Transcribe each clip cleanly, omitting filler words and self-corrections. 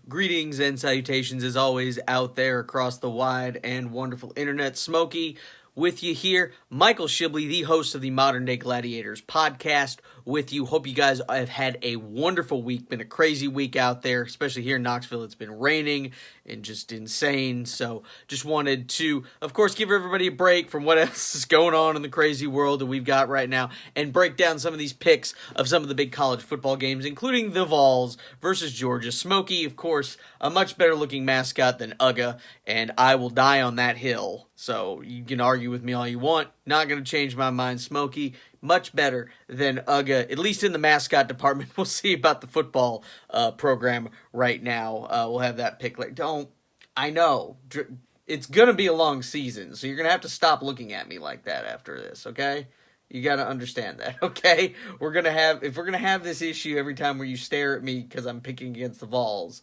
Greetings and salutations as always out there across the wide and wonderful internet. Smokey with you here. Michael Shibley, the host of the Modern Day Gladiators podcast with you. Hope you guys have had a wonderful week. Been a crazy week out there, especially here in Knoxville. It's been raining and just insane. So just wanted to, of course, give everybody a break from what else is going on in the crazy world that we've got right now and break down some of these picks of some of the big college football games, including the Vols versus Georgia. Smokey, of course, a much better looking mascot than Uga, and I will die on that hill. So you can argue with me all you want. Not going to change my mind. Smokey, much better than Uga, at least in the mascot department. We'll see about the football program right now. We'll have that pick later. I know. It's going to be a long season, so you're going to have to stop looking at me like that after this, okay? You got to understand that, okay? If we're going to have this issue every time where you stare at me because I'm picking against the Vols,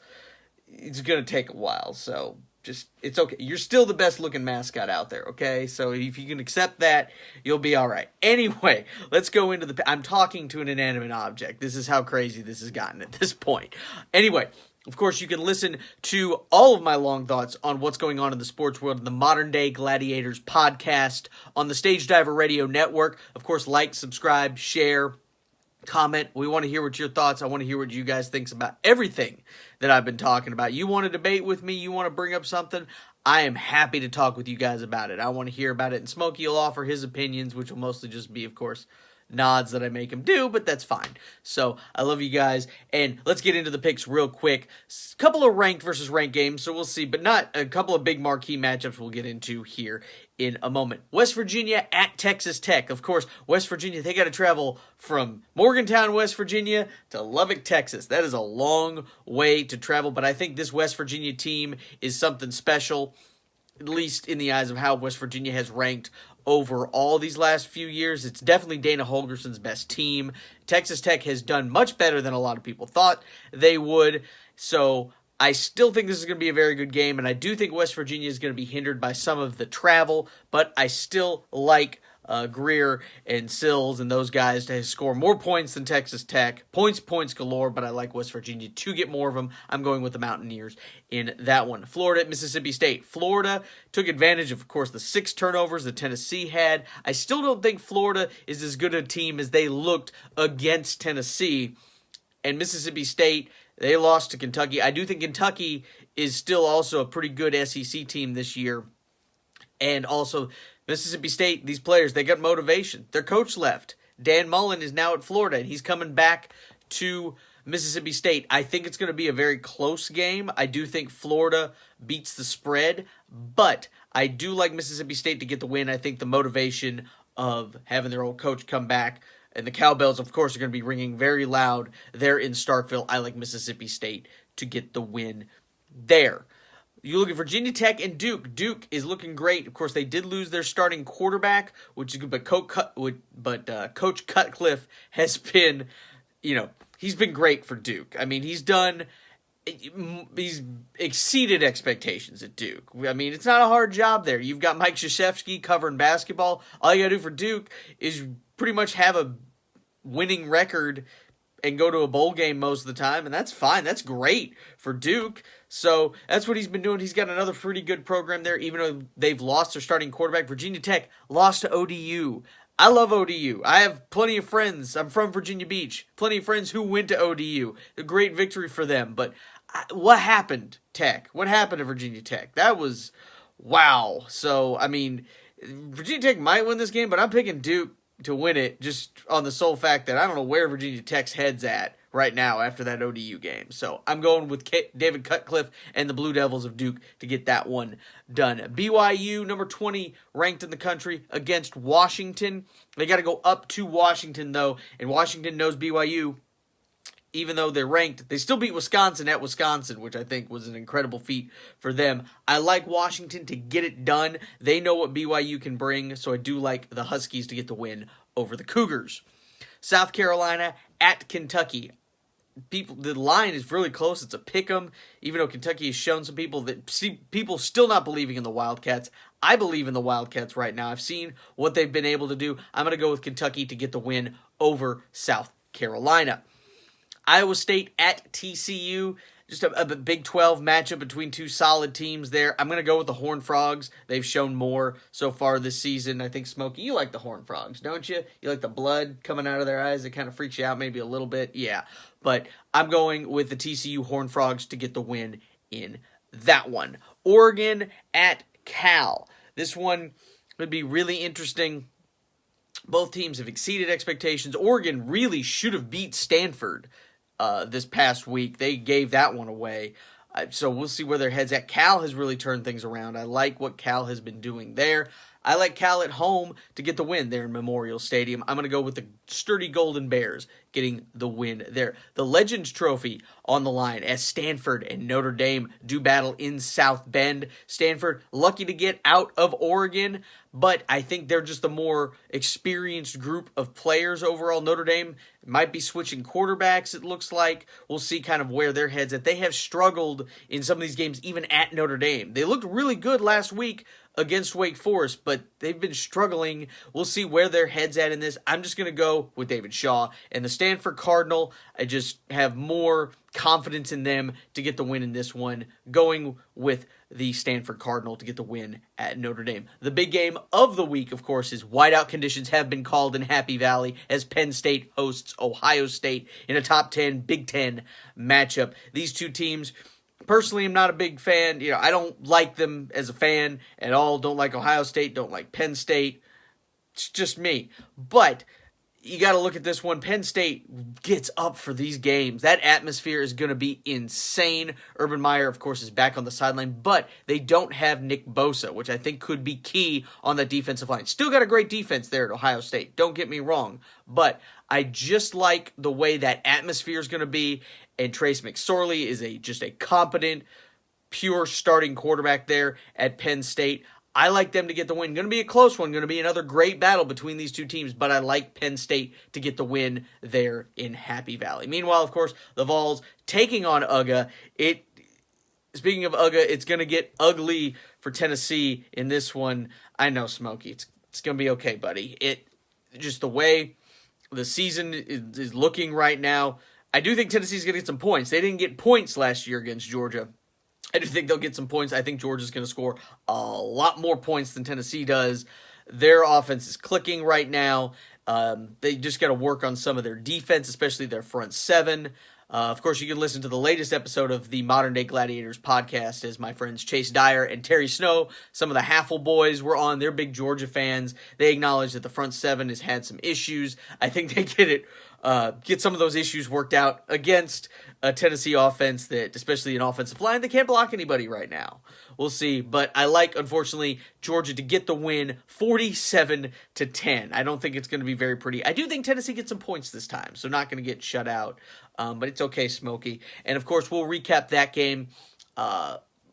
it's going to take a while, so it's okay. You're still the best looking mascot out there, okay? So if you can accept that, you'll be all right. Anyway, let's go into I'm talking to an inanimate object. This is how crazy this has gotten at this point. Anyway, of course, you can listen to all of my long thoughts on what's going on in the sports world in the Modern Day Gladiators podcast on the Stage Diver Radio Network. Of course, like, subscribe, share, comment. We want to hear what your thoughts. I want to hear what you guys think about everything that I've been talking about. You want to debate with me? You want to bring up something? I am happy to talk with you guys about it. I want to hear about it. And Smokey will offer his opinions, which will mostly just be, of course, nods that I make him do, but that's fine. So I love you guys, and let's get into the picks real quick. A couple of ranked versus ranked games, so we'll see, but not a couple of big marquee matchups we'll get into here in a moment. West Virginia at Texas Tech. Of course, West Virginia, they got to travel from Morgantown, West Virginia to Lubbock, Texas. That is a long way to travel, but I think this West Virginia team is something special, at least in the eyes of how West Virginia has ranked over all these last few years. It's definitely Dana Holgerson's best team. Texas Tech has done much better than a lot of people thought they would. So I still think this is going to be a very good game, and I do think West Virginia is going to be hindered by some of the travel, but I still like Greer and Sills and those guys to score more points than Texas Tech. Points galore, but I like West Virginia to get more of them. I'm going with the Mountaineers in that one. Florida at Mississippi State. Florida took advantage of course, the 6 turnovers that Tennessee had. I still don't think Florida is as good a team as they looked against Tennessee. And Mississippi State, they lost to Kentucky. I do think Kentucky is still also a pretty good SEC team this year. And also, Mississippi State, these players, they got motivation. Their coach left. Dan Mullen is now at Florida, and he's coming back to Mississippi State. I think it's going to be a very close game. I do think Florida beats the spread, but I do like Mississippi State to get the win. I think the motivation of having their old coach come back, and the cowbells, of course, are going to be ringing very loud there in Starkville. I like Mississippi State to get the win there. You look at Virginia Tech and Duke. Duke is looking great. Of course, they did lose their starting quarterback, which is good, but Coach Cutcliffe has been, he's been great for Duke. I mean, he's exceeded expectations at Duke. I mean, it's not a hard job there. You've got Mike Krzyzewski covering basketball. All you got to do for Duke is pretty much have a winning record and go to a bowl game most of the time, and that's fine. That's great for Duke. So that's what he's been doing. He's got another pretty good program there, even though they've lost their starting quarterback. Virginia Tech lost to ODU. I love ODU. I have plenty of friends. I'm from Virginia Beach. Plenty of friends who went to ODU. A great victory for them. But what happened, Tech? What happened to Virginia Tech? That was, wow. So, I mean, Virginia Tech might win this game, but I'm picking Duke to win it just on the sole fact that I don't know where Virginia Tech's head's at right now after that ODU game. So I'm going with David Cutcliffe and the Blue Devils of Duke to get that one done. BYU, number 20, ranked in the country against Washington. They got to go up to Washington, though, and Washington knows BYU. Even though they're ranked, they still beat Wisconsin at Wisconsin, which I think was an incredible feat for them. I like Washington to get it done. They know what BYU can bring, so I do like the Huskies to get the win over the Cougars. South Carolina at Kentucky. The line is really close. It's a pick 'em, even though Kentucky has shown some people that see people still not believing in the Wildcats. I believe in the Wildcats right now. I've seen what they've been able to do. I'm going to go with Kentucky to get the win over South Carolina. Iowa State at TCU. Just a Big 12 matchup between two solid teams there. I'm going to go with the Horned Frogs. They've shown more so far this season. I think, Smokey, you like the Horned Frogs, don't you? You like the blood coming out of their eyes? It kind of freaks you out maybe a little bit. Yeah, but I'm going with the TCU Horned Frogs to get the win in that one. Oregon at Cal. This one would be really interesting. Both teams have exceeded expectations. Oregon really should have beat Stanford this past week. They gave that one away. So we'll see where their head's at. Cal has really turned things around. I like what Cal has been doing there. I like Cal at home to get the win there in Memorial Stadium. I'm going to go with the sturdy Golden Bears getting the win there. The Legends Trophy on the line as Stanford and Notre Dame do battle in South Bend. Stanford lucky to get out of Oregon, but I think they're just a more experienced group of players overall. Notre Dame might be switching quarterbacks, it looks like. We'll see kind of where their head's at. They have struggled in some of these games, even at Notre Dame. They looked really good last week against Wake Forest, but they've been struggling. We'll see where their head's at in this. I'm just going to go with David Shaw and the Stanford Cardinal. I just have more confidence in them to get the win in this one, going with the Stanford Cardinal to get the win at Notre Dame. The big game of the week, of course, is whiteout conditions have been called in Happy Valley as Penn State hosts Ohio State in a top 10 Big Ten matchup. These two teams, personally, I'm not a big fan. I don't like them as a fan at all. Don't like Ohio State. Don't like Penn State. It's just me. But you got to look at this one. Penn State gets up for these games. That atmosphere is going to be insane. Urban Meyer, of course, is back on the sideline, but they don't have Nick Bosa, which I think could be key on that defensive line. Still got a great defense there at Ohio State. Don't get me wrong, but I just like the way that atmosphere is going to be, and Trace McSorley is just a competent, pure starting quarterback there at Penn State. I like them to get the win. Going to be a close one. Going to be another great battle between these two teams, but I like Penn State to get the win there in Happy Valley. Meanwhile, of course, the Vols taking on UGA. Speaking of UGA, it's going to get ugly for Tennessee in this one. I know, Smokey. It's going to be okay, buddy. Just the way the season is looking right now, I do think Tennessee's going to get some points. They didn't get points last year against Georgia. I do think they'll get some points. I think Georgia's going to score a lot more points than Tennessee does. Their offense is clicking right now. They just got to work on some of their defense, especially their front seven. Of course, you can listen to the latest episode of the Modern Day Gladiators podcast as my friends Chase Dyer and Terry Snow, some of the Haffel boys, were on. They're big Georgia fans. They acknowledge that the front seven has had some issues. I think they get some of those issues worked out against a Tennessee offense that, especially an offensive line, they can't block anybody right now. We'll see, but I like, unfortunately, Georgia to get the win 47-10. I don't think it's going to be very pretty. I do think Tennessee gets some points this time, so not going to get shut out, but it's okay, Smokey. And, of course, we'll recap that game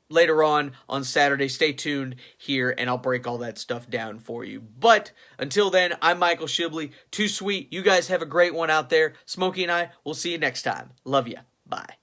later on Saturday. Stay tuned here, and I'll break all that stuff down for you. But until then, I'm Michael Shibley. Too sweet. You guys have a great one out there. Smokey and I will see you next time. Love ya. Bye.